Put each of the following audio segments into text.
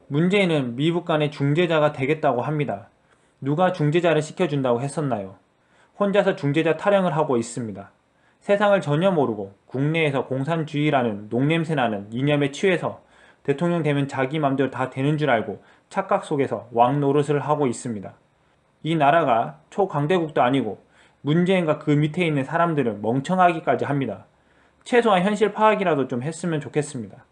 문재인은 미북 간의 중재자가 되겠다고 합니다. 누가 중재자를 시켜준다고 했었나요? 혼자서 중재자 타령을 하고 있습니다. 세상을 전혀 모르고 국내에서 공산주의라는 농냄새나는 이념에 취해서 대통령 되면 자기 맘대로 다 되는 줄 알고 착각 속에서 왕 노릇을 하고 있습니다. 이 나라가 초강대국도 아니고 문재인과 그 밑에 있는 사람들은 멍청하기까지 합니다. 최소한 현실 파악이라도 좀 했으면 좋겠습니다.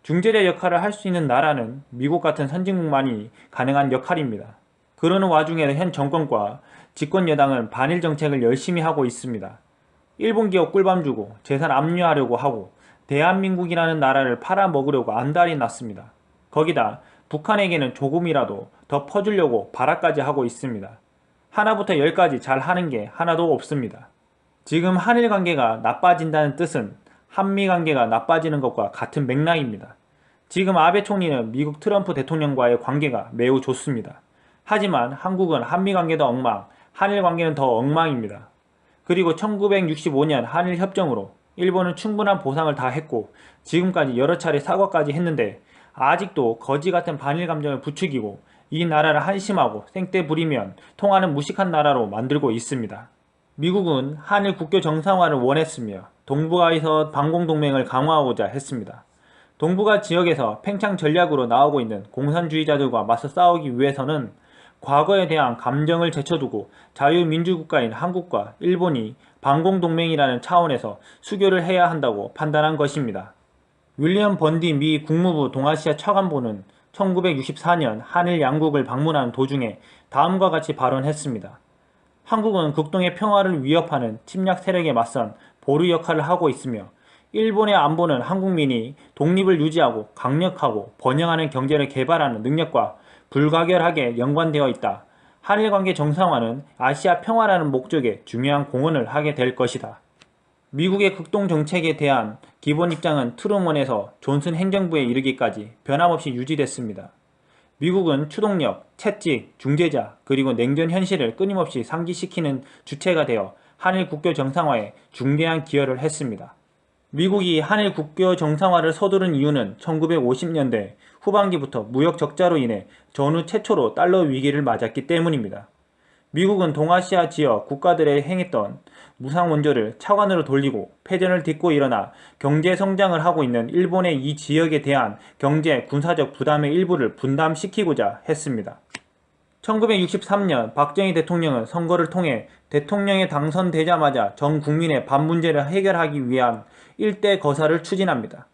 중재자 역할을 할 수 있는 나라는 미국 같은 선진국만이 가능한 역할입니다. 그러는 와중에 현 정권과 집권 여당은 반일 정책을 열심히 하고 있습니다. 일본 기업 꿀밤 주고 재산 압류하려고 하고 대한민국이라는 나라를 팔아먹으려고 안달이 났습니다. 거기다 북한에게는 조금이라도 더 퍼주려고 발악까지 하고 있습니다. 하나부터 열까지 잘 하는 게 하나도 없습니다. 지금 한일 관계가 나빠진다는 뜻은 한미 관계가 나빠지는 것과 같은 맥락입니다. 지금 아베 총리는 미국 트럼프 대통령과의 관계가 매우 좋습니다. 하지만 한국은 한미 관계도 엉망, 한일 관계는 더 엉망입니다. 그리고 1965년 한일 협정으로 일본은 충분한 보상을 다 했고 지금까지 여러 차례 사과까지 했는데 아직도 거지 같은 반일 감정을 부추기고 이 나라를 한심하고 생떼 부리면 통하는 무식한 나라로 만들고 있습니다. 미국은 한일 국교 정상화를 원했으며 동북아에서 반공동맹을 강화하고자 했습니다. 동북아 지역에서 팽창 전략으로 나오고 있는 공산주의자들과 맞서 싸우기 위해서는 과거에 대한 감정을 제쳐두고 자유민주국가인 한국과 일본이 반공동맹이라는 차원에서 수교를 해야 한다고 판단한 것입니다. 윌리엄 번디 미 국무부 동아시아 차관보는 1964년 한일 양국을 방문한 도중에 다음과 같이 발언했습니다. 한국은 극동의 평화를 위협하는 침략 세력에 맞선 보루 역할을 하고 있으며 일본의 안보는 한국민이 독립을 유지하고 강력하고 번영하는 경제를 개발하는 능력과 불가결하게 연관되어 있다. 한일관계 정상화는 아시아 평화라는 목적에 중요한 공헌을 하게 될 것이다. 미국의 극동정책에 대한 기본 입장은 트루먼에서 존슨 행정부에 이르기까지 변함없이 유지됐습니다. 미국은 추동력, 채찍, 중재자, 그리고 냉전 현실을 끊임없이 상기시키는 주체가 되어 한일 국교 정상화에 중대한 기여를 했습니다. 미국이 한일 국교 정상화를 서두른 이유는 1950년대 후반기부터 무역 적자로 인해 전후 최초로 달러 위기를 맞았기 때문입니다. 미국은 동아시아 지역 국가들에 행했던 무상 원조를 차관으로 돌리고 패전을 딛고 일어나 경제 성장을 하고 있는 일본의 이 지역에 대한 경제, 군사적 부담의 일부를 분담시키고자 했습니다. 1963년 박정희 대통령은 선거를 통해 대통령에 당선되자마자 전 국민의 밥 문제를 해결하기 위한 일대 거사를 추진합니다.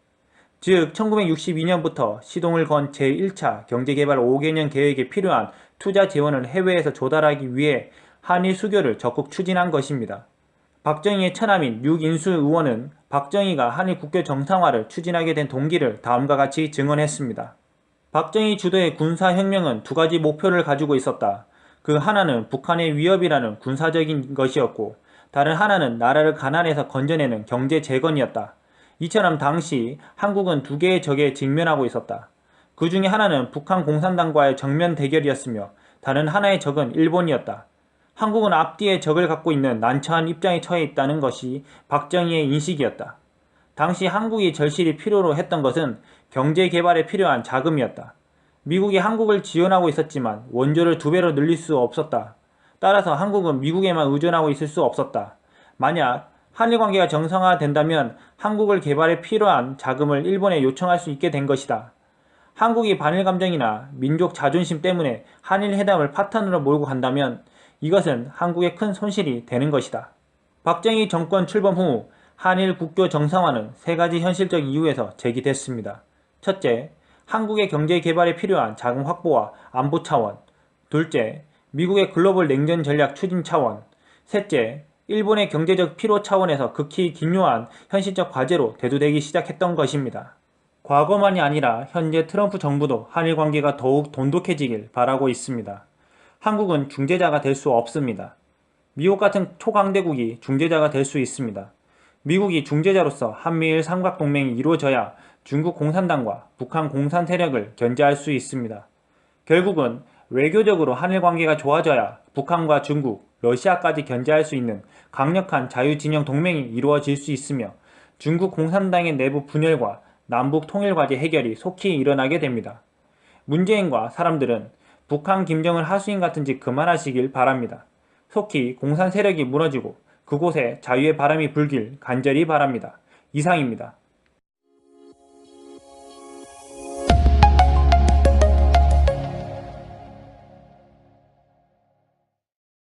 즉 1962년부터 시동을 건 제1차 경제개발 5개년 계획에 필요한 투자 재원을 해외에서 조달하기 위해 한일 수교를 적극 추진한 것입니다. 박정희의 처남인 류인수 의원은 박정희가 한일 국교 정상화를 추진하게 된 동기를 다음과 같이 증언했습니다. 박정희 주도의 군사혁명은 두 가지 목표를 가지고 있었다. 그 하나는 북한의 위협이라는 군사적인 것이었고 다른 하나는 나라를 가난에서 건져내는 경제 재건이었다. 이처럼 당시 한국은 두 개의 적에 직면하고 있었다. 그 중에 하나는 북한 공산당과의 정면 대결이었으며 다른 하나의 적은 일본이었다. 한국은 앞뒤의 적을 갖고 있는 난처한 입장에 처해 있다는 것이 박정희의 인식이었다. 당시 한국이 절실히 필요로 했던 것은 경제 개발에 필요한 자금이었다. 미국이 한국을 지원하고 있었지만 원조를 2배로 늘릴 수 없었다. 따라서 한국은 미국에만 의존하고 있을 수 없었다. 만약 한일 관계가 정상화된다면 한국을 개발에 필요한 자금을 일본에 요청할 수 있게 된 것이다. 한국이 반일 감정이나 민족 자존심 때문에 한일 회담을 파탄으로 몰고 간다면 이것은 한국의 큰 손실이 되는 것이다. 박정희 정권 출범 후 한일 국교 정상화는 3가지 현실적 이유에서 제기됐습니다. 첫째, 한국의 경제 개발에 필요한 자금 확보와 안보 차원. 둘째, 미국의 글로벌 냉전 전략 추진 차원. 셋째, 일본의 경제적 필요 차원에서 극히 기묘한 현실적 과제로 대두되기 시작했던 것입니다. 과거만이 아니라 현재 트럼프 정부도 한일 관계가 더욱 돈독해지길 바라고 있습니다. 한국은 중재자가 될 수 없습니다. 미국 같은 초강대국이 중재자가 될 수 있습니다. 미국이 중재자로서 한미일 삼각동맹이 이루어져야 중국 공산당과 북한 공산 세력을 견제할 수 있습니다. 결국은 외교적으로 한일 관계가 좋아져야 북한과 중국, 러시아까지 견제할 수 있는 강력한 자유진영 동맹이 이루어질 수 있으며 중국 공산당의 내부 분열과 남북 통일과제 해결이 속히 일어나게 됩니다. 문재인과 사람들은 북한 김정은 하수인 같은 짓 그만하시길 바랍니다. 속히 공산 세력이 무너지고 그곳에 자유의 바람이 불길 간절히 바랍니다. 이상입니다.